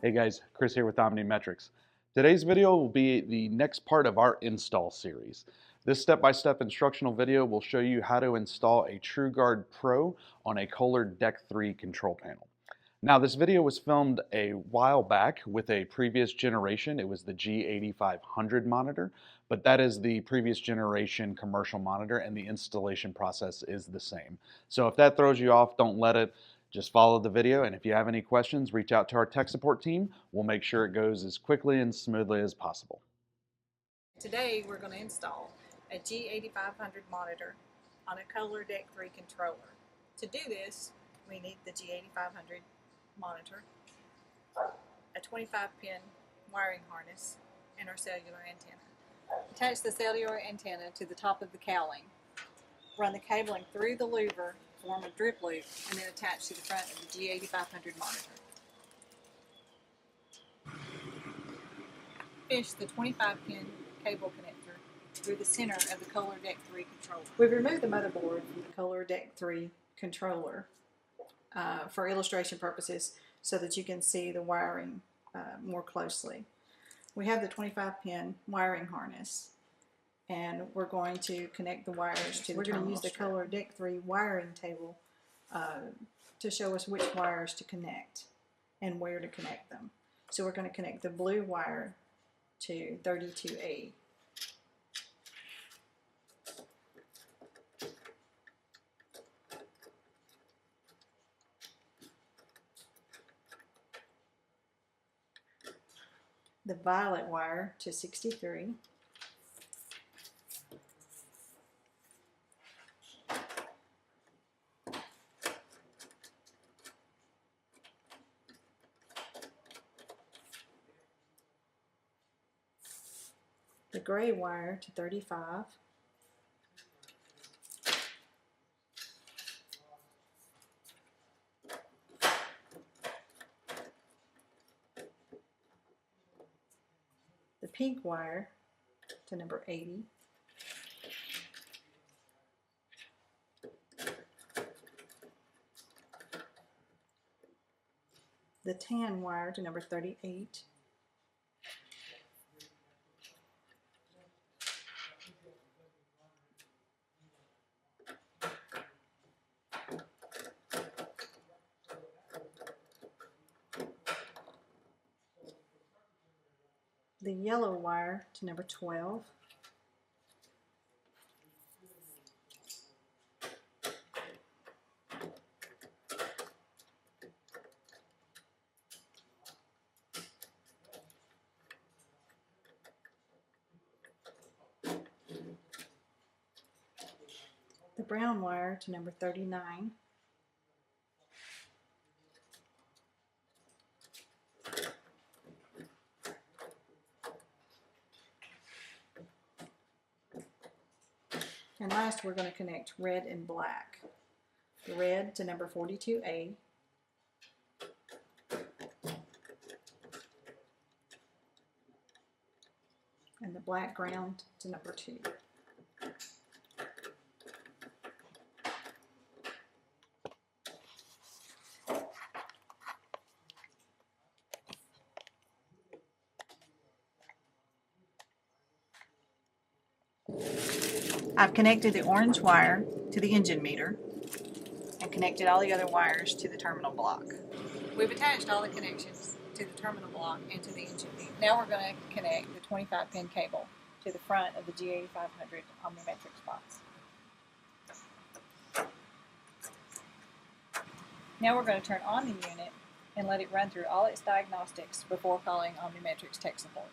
Hey guys, Chris here with OmniMetrix. Today's video will be the next part of our install series. This step-by-step instructional video will show you how to install a TrueGuard PRO on a Kohler DEC3 control panel. Now this video was filmed a while back with a previous generation. It was the G8500 monitor, but that is the previous generation commercial monitor and the installation process is the same. So if that throws you off, don't let it. Just follow the video, and if you have any questions, reach out to our tech support team. We'll make sure it goes as quickly and smoothly as possible. Today we're going to install a G8500 monitor on a Kohler DEC3 controller. To do this, we need the G8500 monitor, a 25-pin wiring harness, and our cellular antenna. Attach the cellular antenna to the top of the cowling. Run the cabling through the louver, form a drip loop, and then attach to the front of the G8500 monitor. Fish the 25-pin cable connector through the center of the Kohler DEC3 controller. We've removed the motherboard from the Kohler DEC3 controller for illustration purposes so that you can see the wiring more closely. We have the 25-pin wiring harness, and we're going to connect the wires to the terminal. We're going to use the Kohler DEC3 wiring table to show us which wires to connect and where to connect them. So we're going to connect the blue wire to 32A. The violet wire to 63. The gray wire to 35. The pink wire to number 80. The tan wire to number 38. The yellow wire to number 12. The brown wire to number 39. And last, we're going to connect red and black. The red to number 42A. And the black ground to number 2. I've connected the orange wire to the engine meter and connected all the other wires to the terminal block. We've attached all the connections to the terminal block and to the engine meter. Now we're going to connect the 25-pin cable to the front of the G8500 OmniMetrix box. Now we're going to turn on the unit and let it run through all its diagnostics before calling OmniMetrix tech support.